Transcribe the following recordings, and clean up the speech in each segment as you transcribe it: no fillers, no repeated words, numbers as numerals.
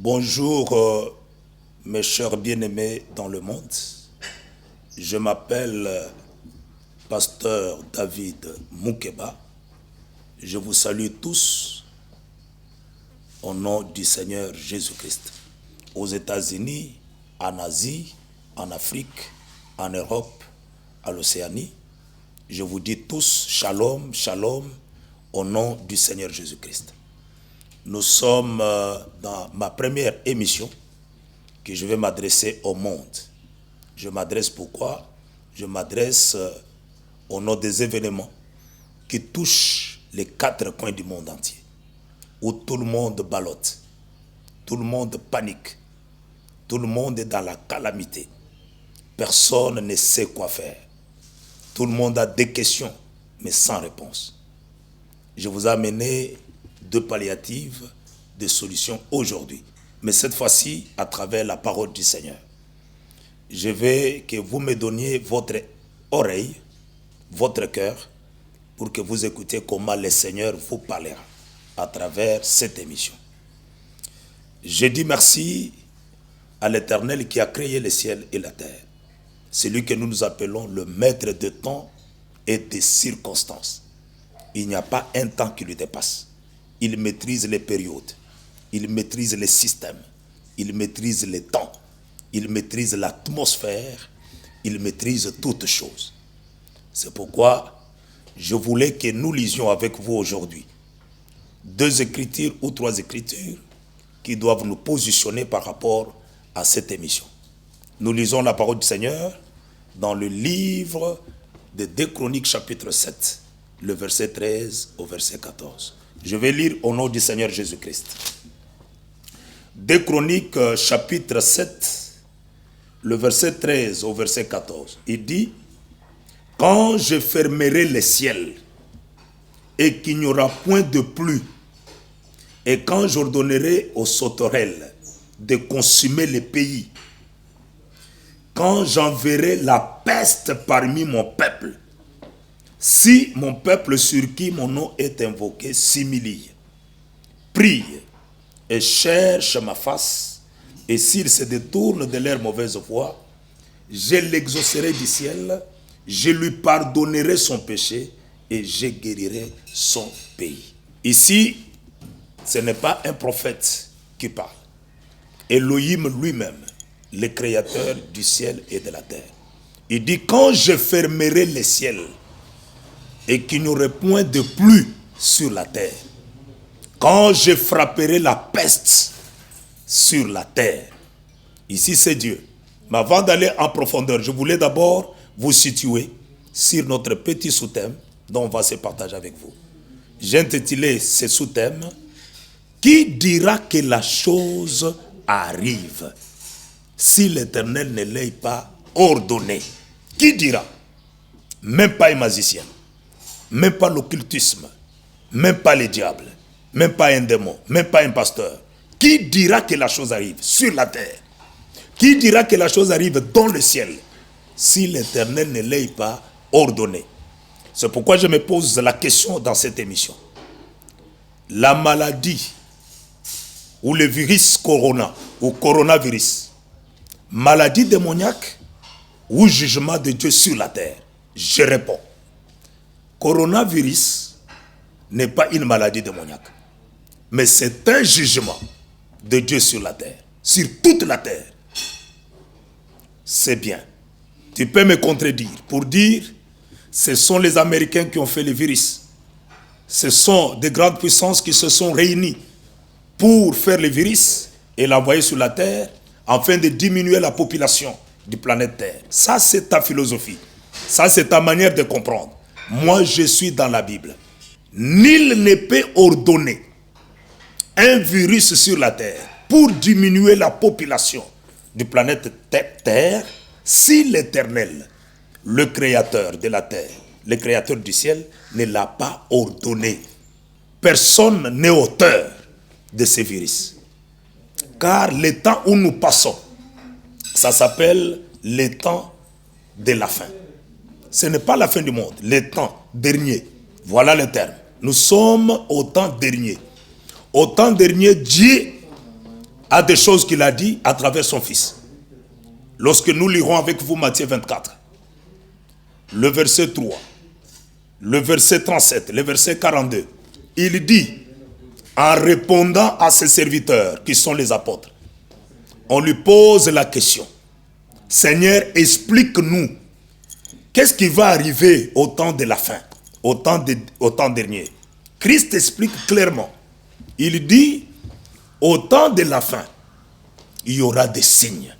Bonjour mes chers bien-aimés dans le monde. Je m'appelle Pasteur David Moukeba. Je vous salue tous au nom du Seigneur Jésus-Christ. Aux États-Unis, en Asie, en Afrique, en Europe, à l'Océanie, je vous dis tous shalom, shalom au nom du Seigneur Jésus-Christ. Nous sommes dans ma première émission que je vais m'adresser au monde. Je m'adresse pourquoi? Je m'adresse au nom des événements qui touchent les 4 coins du monde entier, où tout le monde ballotte, tout le monde panique, tout le monde est dans la calamité. Personne ne sait quoi faire. Tout le monde a des questions, mais sans réponse. Je vous ai amené 2 palliatives, de solutions aujourd'hui. Mais cette fois-ci, à travers la parole du Seigneur. Je veux que vous me donniez votre oreille, votre cœur, pour que vous écoutiez comment le Seigneur vous parlera à travers cette émission. Je dis merci à l'Éternel qui a créé le ciel et la terre. Celui que nous appelons le maître de temps et des circonstances. Il n'y a pas un temps qui lui dépasse. Il maîtrise les périodes, il maîtrise les systèmes, il maîtrise les temps, il maîtrise l'atmosphère, il maîtrise toutes choses. C'est pourquoi je voulais que nous lisions avec vous aujourd'hui 2 écritures ou 3 écritures qui doivent nous positionner par rapport à cette émission. Nous lisons la parole du Seigneur dans le livre de 2 Chroniques chapitre 7, le verset 13 au verset 14. Je vais lire au nom du Seigneur Jésus-Christ. 2 Chroniques chapitre 7, le verset 13 au verset 14. Il dit, « Quand je fermerai les ciels et qu'il n'y aura point de pluie, et quand j'ordonnerai aux sauterelles de consumer les pays, quand j'enverrai la peste parmi mon peuple, si mon peuple sur qui mon nom est invoqué s'humilie, prie et cherche ma face, et s'ils se détournent de leur mauvaise voie, je l'exaucerai du ciel, je lui pardonnerai son péché et je guérirai son pays. » Ici, ce n'est pas un prophète qui parle. Elohim lui-même, le créateur du ciel et de la terre. Il dit, quand je fermerai les ciels, et qu'il n'y aurait point de pluie sur la terre, quand je frapperai la peste sur la terre. Ici c'est Dieu. Mais avant d'aller en profondeur, je voulais d'abord vous situer sur notre petit sous-thème dont on va se partager avec vous. J'ai intitulé ce sous-thème, qui dira que la chose arrive si l'Éternel ne l'ait pas ordonné? Qui dira? Même pas un magicien, même pas l'occultisme, même pas les diables, même pas un démon, même pas un pasteur. Qui dira que la chose arrive sur la terre? Qui dira que la chose arrive dans le ciel si l'Éternel ne l'ait pas ordonné? C'est pourquoi je me pose la question dans cette émission. La maladie ou le virus corona ou coronavirus, maladie démoniaque ou jugement de Dieu sur la terre? Je réponds. Coronavirus n'est pas une maladie démoniaque, mais c'est un jugement de Dieu sur la terre, sur toute la terre. C'est bien. Tu peux me contredire pour dire, ce sont les Américains qui ont fait le virus. Ce sont des grandes puissances qui se sont réunies pour faire le virus et l'envoyer sur la terre afin de diminuer la population du planète Terre. Ça, c'est ta philosophie. Ça, c'est ta manière de comprendre. Moi, je suis dans la Bible. Nul ne peut ordonner un virus sur la terre pour diminuer la population du planète Terre si l'Éternel, le créateur de la terre, le créateur du ciel, ne l'a pas ordonné. Personne n'est auteur de ce virus. Car le temps où nous passons, ça s'appelle le temps de la fin. Ce n'est pas la fin du monde, le temps dernier. Voilà le terme. Nous sommes au temps dernier. Au temps dernier, Dieu à des choses qu'il a dit à travers son Fils. Lorsque nous lirons avec vous Matthieu 24, le verset 3, le verset 37, le verset 42, il dit, en répondant à ses serviteurs, qui sont les apôtres, on lui pose la question, Seigneur, explique-nous, qu'est-ce qui va arriver au temps de la fin, au temps dernier? Christ explique clairement, il dit, au temps de la fin, il y aura des signes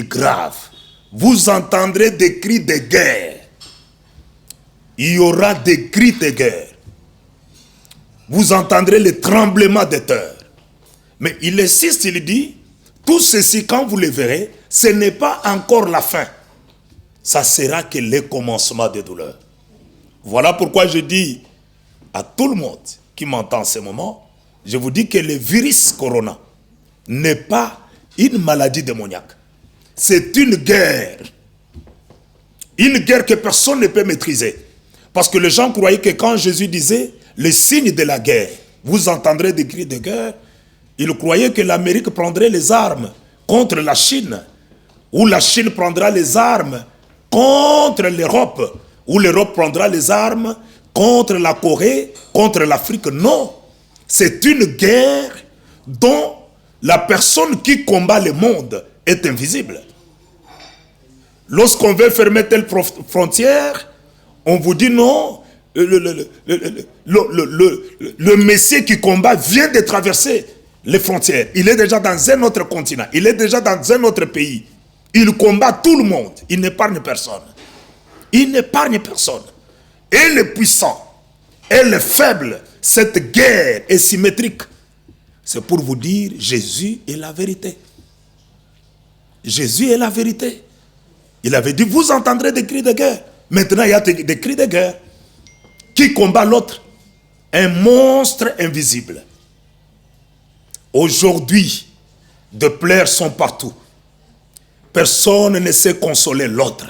graves. Vous entendrez des cris de guerre. Il y aura des cris de guerre. Vous entendrez le tremblement de terre. Mais il insiste, il dit, tout ceci, quand vous le verrez, ce n'est pas encore la fin. Ça sera que le commencement des douleurs. Voilà pourquoi je dis à tout le monde qui m'entend en ce moment, je vous dis que le virus corona n'est pas une maladie démoniaque. C'est une guerre. Une guerre que personne ne peut maîtriser. Parce que les gens croyaient que quand Jésus disait les signes de la guerre, vous entendrez des cris de guerre, ils croyaient que l'Amérique prendrait les armes contre la Chine, ou la Chine prendra les armes contre l'Europe, ou l'Europe prendra les armes contre la Corée, contre l'Afrique. Non, c'est une guerre dont la personne qui combat le monde est invisible. Lorsqu'on veut fermer telle frontière, on vous dit non, le Messie qui combat vient de traverser les frontières. Il est déjà dans un autre continent, il est déjà dans un autre pays. Il combat tout le monde, il n'épargne personne. Il n'épargne personne. Et les puissants, et les faibles, cette guerre est symétrique. C'est pour vous dire, Jésus est la vérité. Jésus est la vérité. Il avait dit, vous entendrez des cris de guerre. Maintenant, il y a des cris de guerre. Qui combat l'autre? Un monstre invisible. Aujourd'hui, des pleurs sont partout. Personne ne sait consoler l'autre.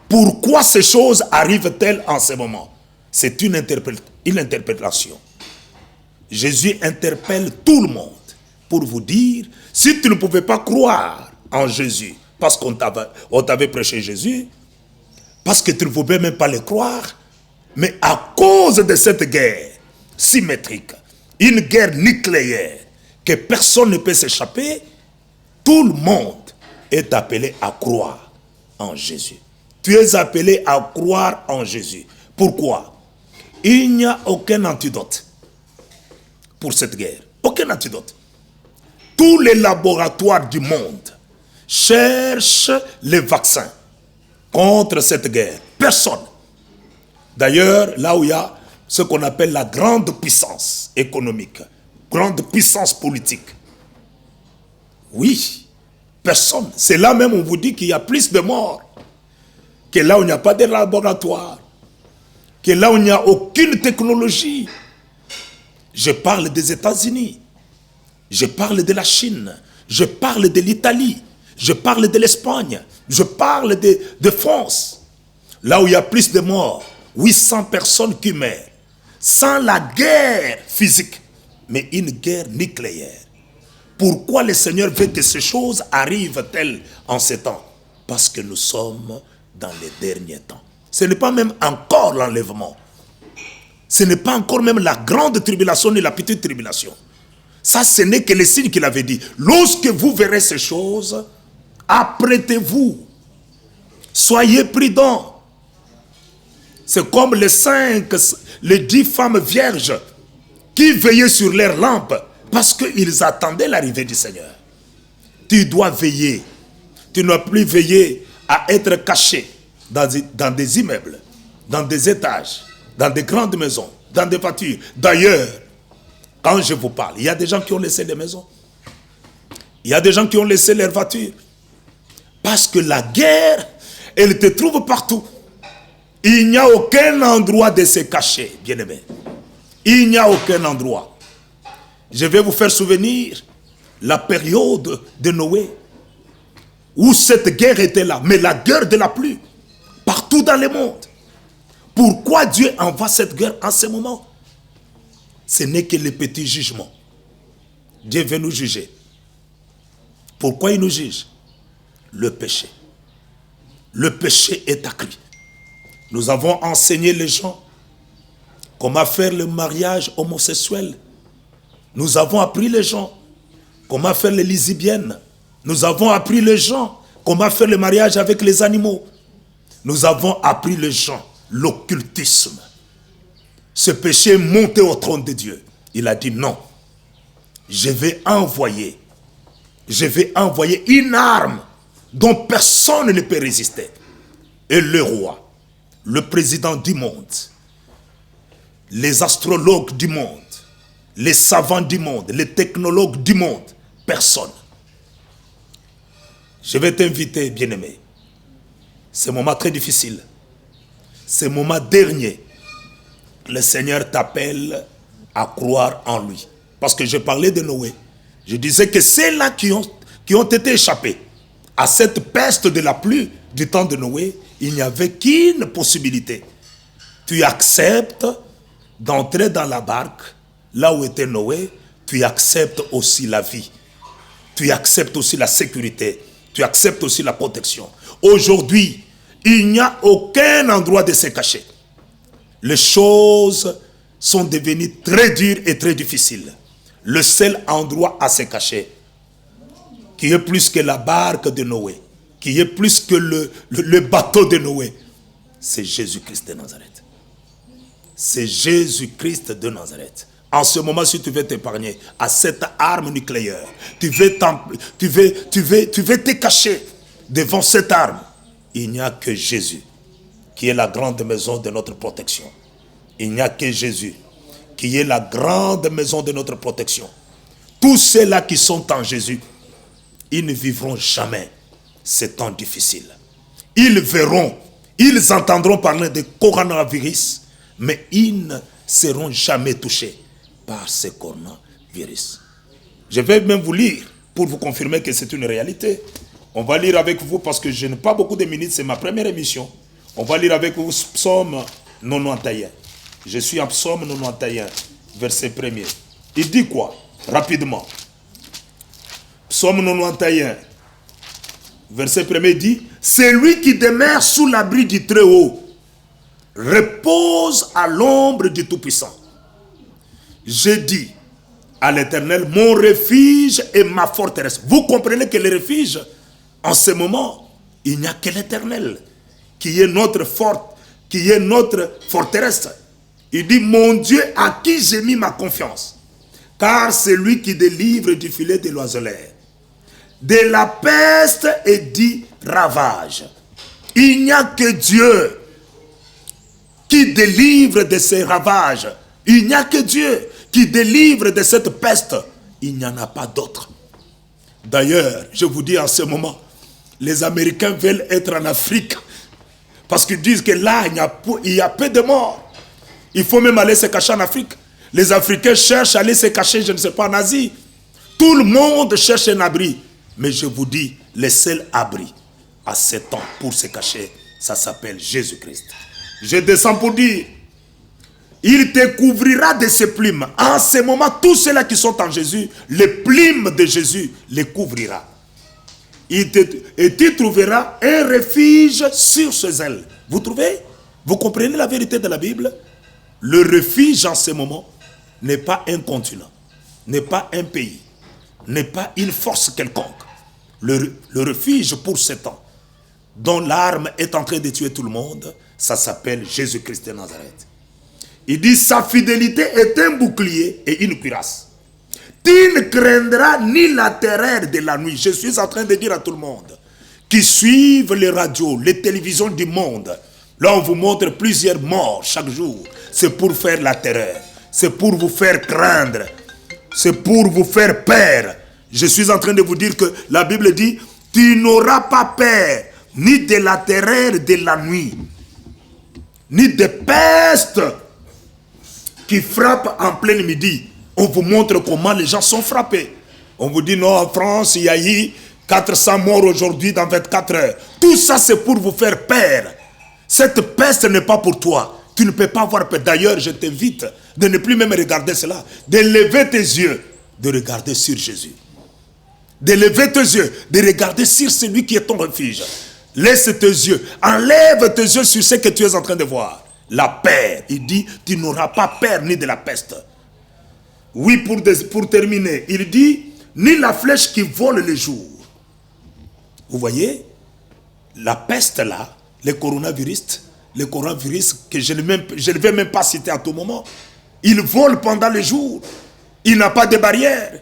Pourquoi ces choses arrivent-elles en ce moment? C'est une interprétation. Jésus interpelle tout le monde pour vous dire, si tu ne pouvais pas croire en Jésus, parce qu'on t'avait prêché Jésus, parce que tu ne pouvais même pas le croire, mais à cause de cette guerre symétrique, une guerre nucléaire, que personne ne peut s'échapper, tout le monde est appelé à croire en Jésus. Tu es appelé à croire en Jésus. Pourquoi? Il n'y a aucun antidote pour cette guerre. Aucun antidote. Tous les laboratoires du monde cherchent les vaccins contre cette guerre. Personne. D'ailleurs, là où il y a ce qu'on appelle la grande puissance économique, grande puissance politique. Oui, personne. C'est là même où on vous dit qu'il y a plus de morts que là où il n'y a pas de laboratoire, que là où il n'y a aucune technologie. Je parle des États-Unis, je parle de la Chine, je parle de l'Italie, je parle de l'Espagne, je parle de France. Là où il y a plus de morts, 800 personnes qui meurent, sans la guerre physique, mais une guerre nucléaire. Pourquoi le Seigneur veut que ces choses arrivent-elles en ces temps? Parce que nous sommes dans les derniers temps. Ce n'est pas même encore l'enlèvement. Ce n'est pas encore même la grande tribulation ni la petite tribulation. Ça, ce n'est que le signe qu'il avait dit. Lorsque vous verrez ces choses, apprêtez-vous. Soyez prudents. C'est comme les 10 femmes vierges qui veillaient sur leurs lampes parce qu'ils attendaient l'arrivée du Seigneur. Tu dois veiller. Tu ne dois plus veiller à être caché dans des immeubles, dans des étages, dans des grandes maisons, dans des voitures. D'ailleurs, quand je vous parle, il y a des gens qui ont laissé les maisons. Il y a des gens qui ont laissé leurs voitures. Parce que la guerre, elle te trouve partout. Il n'y a aucun endroit de se cacher, bien-aimé. Il n'y a aucun endroit. Je vais vous faire souvenir la période de Noé, où cette guerre était là, mais la guerre de la pluie, partout dans le monde. Pourquoi Dieu envoie cette guerre en ce moment? Ce n'est que le petit jugement. Dieu veut nous juger. Pourquoi il nous juge? Le péché. Le péché est accru. Nous avons enseigné les gens comment faire le mariage homosexuel. Nous avons appris les gens comment faire les lesbiennes. Nous avons appris les gens comment faire le mariage avec les animaux. Nous avons appris les gens l'occultisme. Ce péché est monté au trône de Dieu. Il a dit non. Je vais envoyer une arme dont personne ne peut résister. Et le roi, le président du monde, les astrologues du monde, les savants du monde, les technologues du monde, personne. Je vais t'inviter, bien-aimé. C'est un moment très difficile. C'est un moment dernier. Le Seigneur t'appelle à croire en lui. Parce que je parlais de Noé. Je disais que ceux-là qui ont été échappés à cette peste de la pluie du temps de Noé, il n'y avait qu'une possibilité. Tu acceptes d'entrer dans la barque, là où était Noé, tu acceptes aussi la vie. Tu acceptes aussi la sécurité. Tu acceptes aussi la protection. Aujourd'hui, il n'y a aucun endroit de se cacher. Les choses sont devenues très dures et très difficiles. Le seul endroit à se cacher, qui est plus que la barque de Noé, qui est plus que le bateau de Noé, c'est Jésus-Christ de Nazareth. C'est Jésus-Christ de Nazareth. En ce moment, si tu veux t'épargner à cette arme nucléaire, tu veux te cacher devant cette arme, il n'y a que Jésus qui est la grande maison de notre protection. Il n'y a que Jésus qui est la grande maison de notre protection. Tous ceux-là qui sont en Jésus, ils ne vivront jamais ces temps difficiles. Ils verront, ils entendront parler de coronavirus, mais ils ne seront jamais touchés par ce coronavirus. Je vais même vous lire pour vous confirmer que c'est une réalité. On va lire avec vous parce que je n'ai pas beaucoup de minutes, c'est ma première émission. On va lire avec vous Psaume 91. Je suis en Psaume 91, verset 1er. Il dit quoi? Rapidement. Psaume 91, verset 1er dit: celui qui demeure sous l'abri du Très-Haut repose à l'ombre du Tout-Puissant. J'ai dit à l'Éternel, mon refuge et ma forteresse. Vous comprenez que le refuge, en ce moment, il n'y a que l'Éternel qui est notre forteresse. Il dit, mon Dieu à qui j'ai mis ma confiance, car c'est lui qui délivre du filet de l'oiseleur, de la peste et du ravage. Il n'y a que Dieu qui délivre de ces ravages. Il n'y a que Dieu qui délivre de cette peste. Il n'y en a pas d'autre. D'ailleurs, je vous dis en ce moment, les Américains veulent être en Afrique parce qu'ils disent que là, il y a peu de morts. Il faut même aller se cacher en Afrique. Les Africains cherchent à aller se cacher, je ne sais pas, en Asie. Tout le monde cherche un abri. Mais je vous dis, le seul abri à ce temps pour se cacher, ça s'appelle Jésus-Christ. Je descends pour dire, il te couvrira de ses plumes. En ce moment, tous ceux-là qui sont en Jésus, les plumes de Jésus les couvrira. Et tu trouveras un refuge sur ses ailes. Vous trouvez? Vous comprenez la vérité de la Bible? Le refuge en ce moment n'est pas un continent, n'est pas un pays, n'est pas une force quelconque. Le refuge pour ce temps, dont l'arme est en train de tuer tout le monde, ça s'appelle Jésus-Christ de Nazareth. Il dit, sa fidélité est un bouclier et une cuirasse. Tu ne craindras ni la terreur de la nuit. Je suis en train de dire à tout le monde qui suivent les radios, les télévisions du monde, là on vous montre plusieurs morts chaque jour. C'est pour faire la terreur. C'est pour vous faire craindre. C'est pour vous faire peur. Je suis en train de vous dire que la Bible dit, tu n'auras pas peur ni de la terreur de la nuit, ni de peste qui frappe en plein midi. On vous montre comment les gens sont frappés. On vous dit non, en France, il y a eu 400 morts aujourd'hui dans 24 heures. Tout ça, c'est pour vous faire peur. Cette peste n'est pas pour toi. Tu ne peux pas avoir peur. D'ailleurs, je t'invite de ne plus même regarder cela, de lever tes yeux de regarder sur Jésus. De lever tes yeux, de regarder sur celui qui est ton refuge. Laisse tes yeux, enlève tes yeux sur ce que tu es en train de voir. La paix, il dit, tu n'auras pas peur ni de la peste. Oui, pour terminer, il dit, ni la flèche qui vole le jour. Vous voyez, la peste là, le coronavirus que je ne vais même pas citer à tout moment, il vole pendant le jour. Il n'a pas de barrière,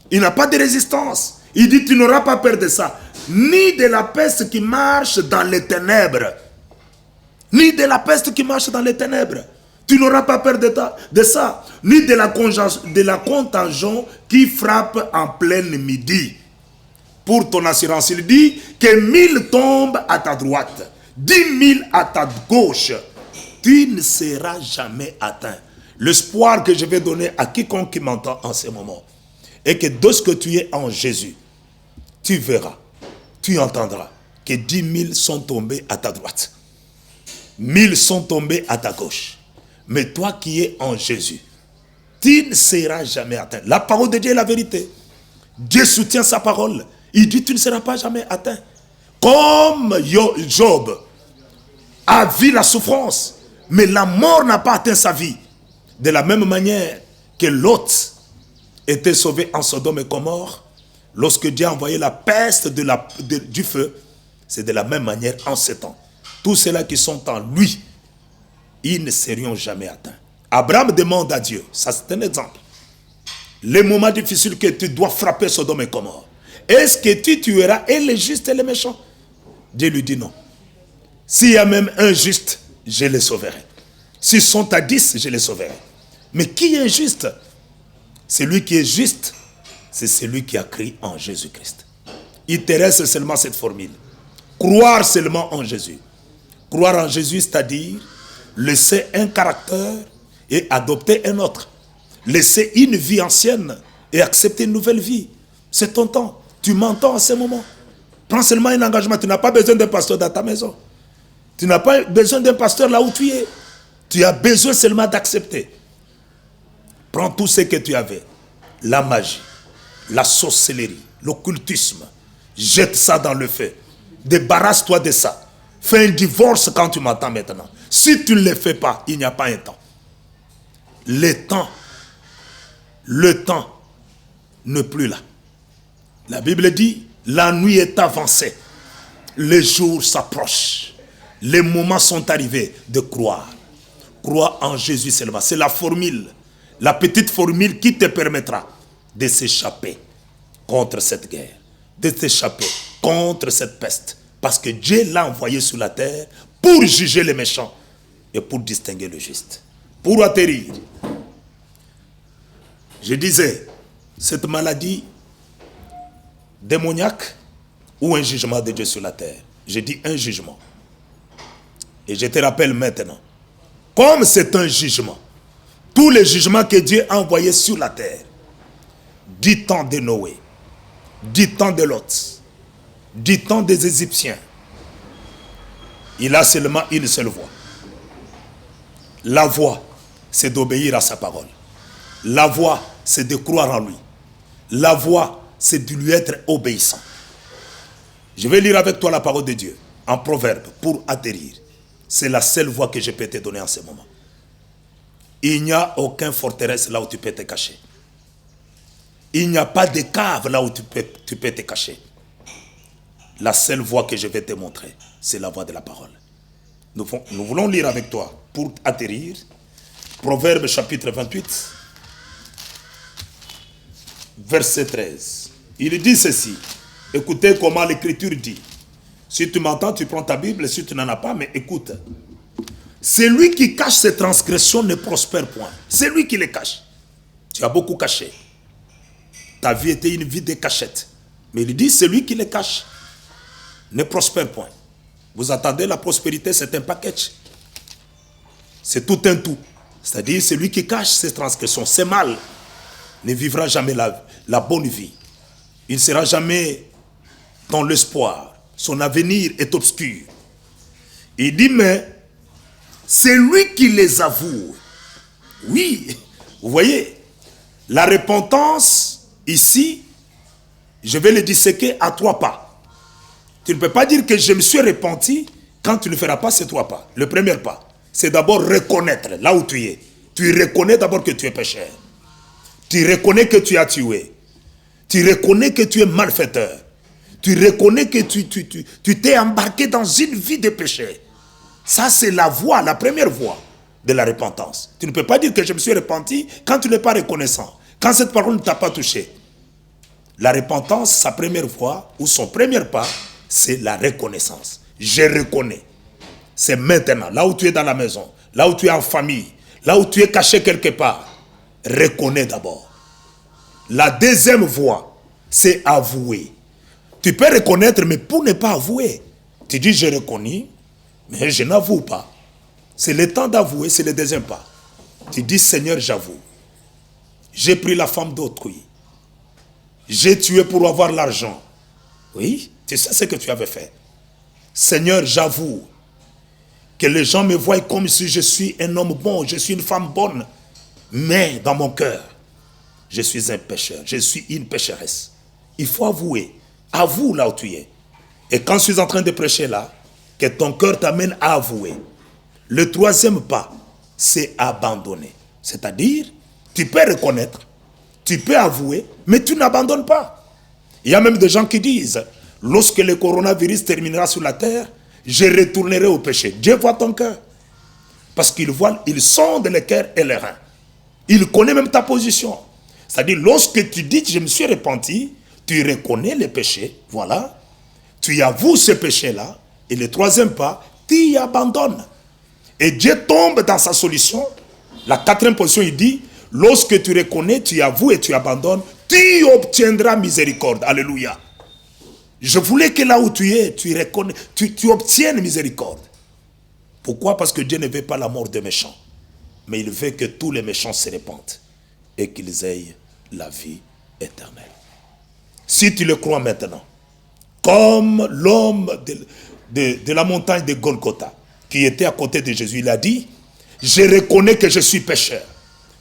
il n'a pas de résistance. Il dit, tu n'auras pas peur de ça, ni de la peste qui marche dans les ténèbres. Ni de la peste qui marche dans les ténèbres. Tu n'auras pas peur de ça. Ni de la contagion qui frappe en pleine midi. Pour ton assurance, il dit que 1000 tombent à ta droite, 10 000 à ta gauche. Tu ne seras jamais atteint. L'espoir que je vais donner à quiconque qui m'entend en ce moment est que lorsque tu es en Jésus, tu verras, tu entendras que 10 000 sont tombés à ta droite. 1000 sont tombés à ta gauche. Mais toi qui es en Jésus, tu ne seras jamais atteint. La parole de Dieu est la vérité. Dieu soutient sa parole. Il dit, tu ne seras pas jamais atteint. Comme Job a vu la souffrance, mais la mort n'a pas atteint sa vie. De la même manière que Lot était sauvé en Sodome et Gomorrhe, lorsque Dieu a envoyé la peste du feu, c'est de la même manière en ces temps. Tous ceux-là qui sont en lui, ils ne seront jamais atteints. Abraham demande à Dieu, ça c'est un exemple, les moments difficiles que tu dois frapper Sodome et Gomorrhe, est-ce que tu tueras et les justes et les méchants? Dieu lui dit non. S'il y a même un juste, je les sauverai. S'ils sont à 10, je les sauverai. Mais qui est juste? Celui qui est juste, c'est celui qui a cru en Jésus-Christ. Il te reste seulement cette formule. Croire seulement en Jésus. Croire en Jésus, c'est-à-dire laisser un caractère et adopter un autre. Laisser une vie ancienne et accepter une nouvelle vie. C'est ton temps. Tu m'entends à ce moment. Prends seulement un engagement. Tu n'as pas besoin d'un pasteur dans ta maison. Tu n'as pas besoin d'un pasteur là où tu es. Tu as besoin seulement d'accepter. Prends tout ce que tu avais. La magie, la sorcellerie, l'occultisme. Jette ça dans le feu. Débarrasse-toi de ça. Fais un divorce quand tu m'entends maintenant. Si tu ne le fais pas, il n'y a pas un temps. Le temps n'est plus là. La Bible dit, la nuit est avancée. Les jours s'approchent. Les moments sont arrivés de croire. Crois en Jésus seulement. C'est la formule. La petite formule qui te permettra de s'échapper contre cette guerre. De s'échapper contre cette peste. Parce que Dieu l'a envoyé sur la terre pour juger les méchants et pour distinguer le juste. Pour atterrir. Je disais, cette maladie démoniaque ou un jugement de Dieu sur la terre. Je dis un jugement. Et je te rappelle maintenant, comme c'est un jugement, tous les jugements que Dieu a envoyés sur la terre, du temps de Noé, du temps de Lot, du temps des Égyptiens, il a seulement une seule voie. La voie, c'est d'obéir à sa parole. La voie, c'est de croire en lui. La voie, c'est de lui être obéissant. Je vais lire avec toi la parole de Dieu en proverbe pour atterrir. C'est la seule voie que je peux te donner en ce moment. Il n'y a aucune forteresse là où tu peux te cacher. Il n'y a pas de cave là où tu peux te cacher. La seule voie que je vais te montrer, c'est la voie de la parole. Nous voulons lire avec toi pour atterrir. Proverbe chapitre 28, verset 13. Il dit ceci. Écoutez comment l'écriture dit. Si tu m'entends, tu prends ta Bible. Si tu n'en as pas, mais écoute. Celui qui cache ses transgressions ne prospère point. C'est lui qui les cache. Tu as beaucoup caché. Ta vie était une vie de cachette. Mais il dit, celui qui les cache ne prospère point. Vous attendez la prospérité, c'est un package. C'est tout un tout. C'est-à-dire, celui qui cache ses transgressions, c'est mal, ne vivra jamais la bonne vie. Il ne sera jamais dans l'espoir. Son avenir est obscur. Il dit, mais c'est lui qui les avoue. Oui, vous voyez, la repentance Ici, je vais le disséquer à 3 pas. Tu ne peux pas dire que je me suis repenti quand tu ne feras pas ces 3 pas. Le premier pas, c'est d'abord reconnaître là où tu es. Tu reconnais d'abord que tu es pécheur. Tu reconnais que tu as tué. Tu reconnais que tu es malfaiteur. Tu reconnais que tu t'es embarqué dans une vie de péché. Ça, c'est la voie, la première voie de la repentance. Tu ne peux pas dire que je me suis repenti quand tu n'es pas reconnaissant. Quand cette parole ne t'a pas touché. La repentance, sa première voie, ou son premier pas, c'est la reconnaissance. Je reconnais. C'est maintenant, là où tu es dans la maison, là où tu es en famille, là où tu es caché quelque part. Reconnais d'abord. La deuxième voie, c'est avouer. Tu peux reconnaître, mais pour ne pas avouer. Tu dis, je reconnais, mais je n'avoue pas. C'est le temps d'avouer, c'est le deuxième pas. Tu dis, Seigneur, j'avoue. J'ai pris la femme d'autrui. J'ai tué pour avoir l'argent. Oui, tu sais ce que tu avais fait. Seigneur, j'avoue que les gens me voient comme si je suis un homme bon, je suis une femme bonne. Mais dans mon cœur, je suis un pécheur, je suis une pécheresse. Il faut avouer. Avoue là où tu es. Et quand je suis en train de prêcher là, que ton cœur t'amène à avouer. Le troisième pas, c'est abandonner. C'est-à-dire, tu peux reconnaître, tu peux avouer, mais tu n'abandonnes pas. Il y a même des gens qui disent, lorsque le coronavirus terminera sur la terre, je retournerai au péché. Dieu voit ton cœur. Parce qu'il voit, il sonde le cœur et les reins. Il connaît même ta position. C'est-à-dire, lorsque tu dis que je me suis repenti, tu reconnais le péché, voilà. Tu avoues ce péché-là. Et le troisième pas, tu y abandonnes. Et Dieu tombe dans sa solution. La quatrième position, il dit, lorsque tu reconnais, tu avoues et tu abandonnes, tu obtiendras miséricorde. Alléluia. Je voulais que là où tu es, tu reconnais, tu obtiennes miséricorde. Pourquoi? Parce que Dieu ne veut pas la mort des méchants. Mais il veut que tous les méchants se répandent et qu'ils aient la vie éternelle. Si tu le crois maintenant, comme l'homme de la montagne de Golgotha, qui était à côté de Jésus, il a dit, je reconnais que je suis pécheur.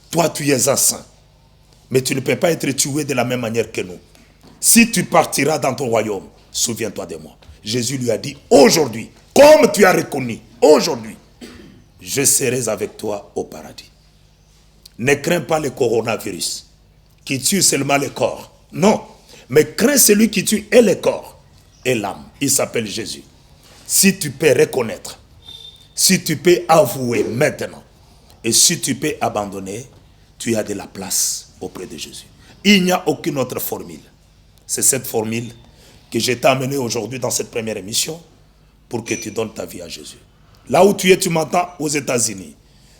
Toi, tu es un saint. Mais tu ne peux pas être tué de la même manière que nous. Si tu partiras dans ton royaume, souviens-toi de moi. Jésus lui a dit, aujourd'hui, comme tu as reconnu, aujourd'hui, je serai avec toi au paradis. Ne crains pas le coronavirus, qui tue seulement le corps. Non, mais crains celui qui tue et le corps et l'âme. Il s'appelle Jésus. Si tu peux reconnaître, si tu peux avouer maintenant, et si tu peux abandonner, tu as de la place auprès de Jésus. Il n'y a aucune autre formule. C'est cette formule que je t'ai amenée aujourd'hui dans cette première émission pour que tu donnes ta vie à Jésus. Là où tu es, tu m'entends aux États-Unis,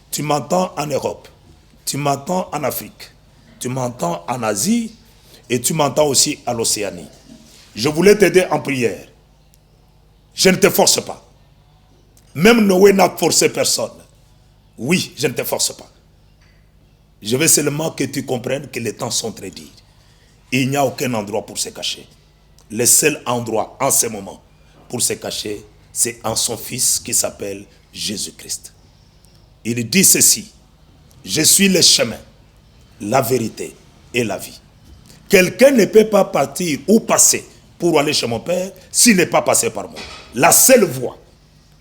tu m'entends en Europe, tu m'entends en Afrique, tu m'entends en Asie et tu m'entends aussi à l'Océanie. Je voulais t'aider en prière. Je ne te force pas. Même Noé n'a forcé personne. Oui, je ne te force pas. Je veux seulement que tu comprennes que les temps sont très durs. Il n'y a aucun endroit pour se cacher. Le seul endroit en ce moment pour se cacher, c'est en son Fils qui s'appelle Jésus-Christ. Il dit ceci, je suis le chemin, la vérité et la vie. Quelqu'un ne peut pas partir ou passer pour aller chez mon Père s'il n'est pas passé par moi. La seule voie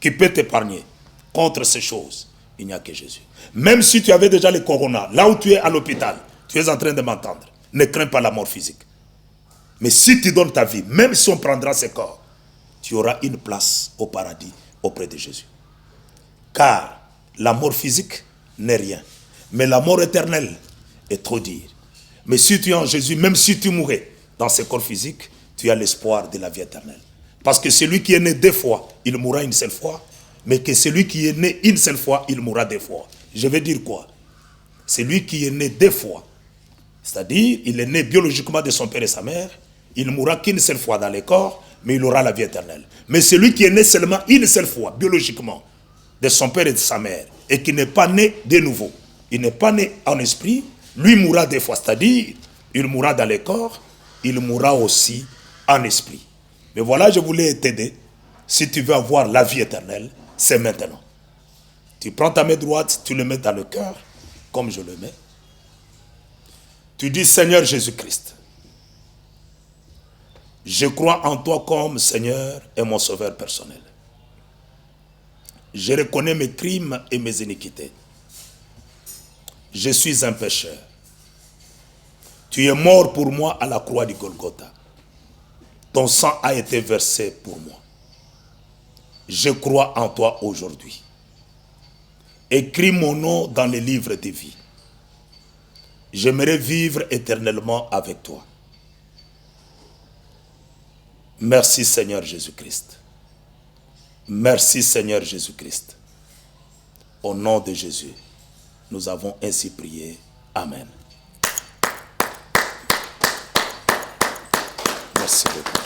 qui peut t'épargner contre ces choses, il n'y a que Jésus. Même si tu avais déjà le corona, là où tu es à l'hôpital, tu es en train de m'entendre, ne crains pas la mort physique. Mais si tu donnes ta vie, même si on prendra ce corps, tu auras une place au paradis auprès de Jésus. Car la mort physique n'est rien. Mais la mort éternelle est trop dure. Mais si tu es en Jésus, même si tu mourais dans ce corps physique, tu as l'espoir de la vie éternelle. Parce que celui qui est né 2 fois, il mourra une seule fois. Mais que celui qui est né une seule fois, il mourra 2 fois. Je veux dire quoi? Celui qui est né 2 fois, c'est-à-dire, il est né biologiquement de son père et sa mère, il mourra qu'une seule fois dans le corps, mais il aura la vie éternelle. Mais celui qui est né seulement une seule fois, biologiquement, de son père et de sa mère, et qui n'est pas né de nouveau, il n'est pas né en esprit, lui mourra 2 fois, c'est-à-dire, il mourra dans le corps, il mourra aussi en esprit. Mais voilà, je voulais t'aider. Si tu veux avoir la vie éternelle, c'est maintenant. Tu prends ta main droite, tu le mets dans le cœur, comme je le mets. Tu dis, Seigneur Jésus-Christ, Je crois en toi comme Seigneur et mon sauveur personnel. Je reconnais mes crimes et mes iniquités. Je suis un pécheur. Tu es mort pour moi à la croix du Golgotha. Ton sang a été versé pour moi. Je crois en toi aujourd'hui. Écris mon nom dans les livres de vie. J'aimerais vivre éternellement avec toi. Merci Seigneur Jésus-Christ. Merci Seigneur Jésus-Christ. Au nom de Jésus, nous avons ainsi prié. Amen. Merci beaucoup.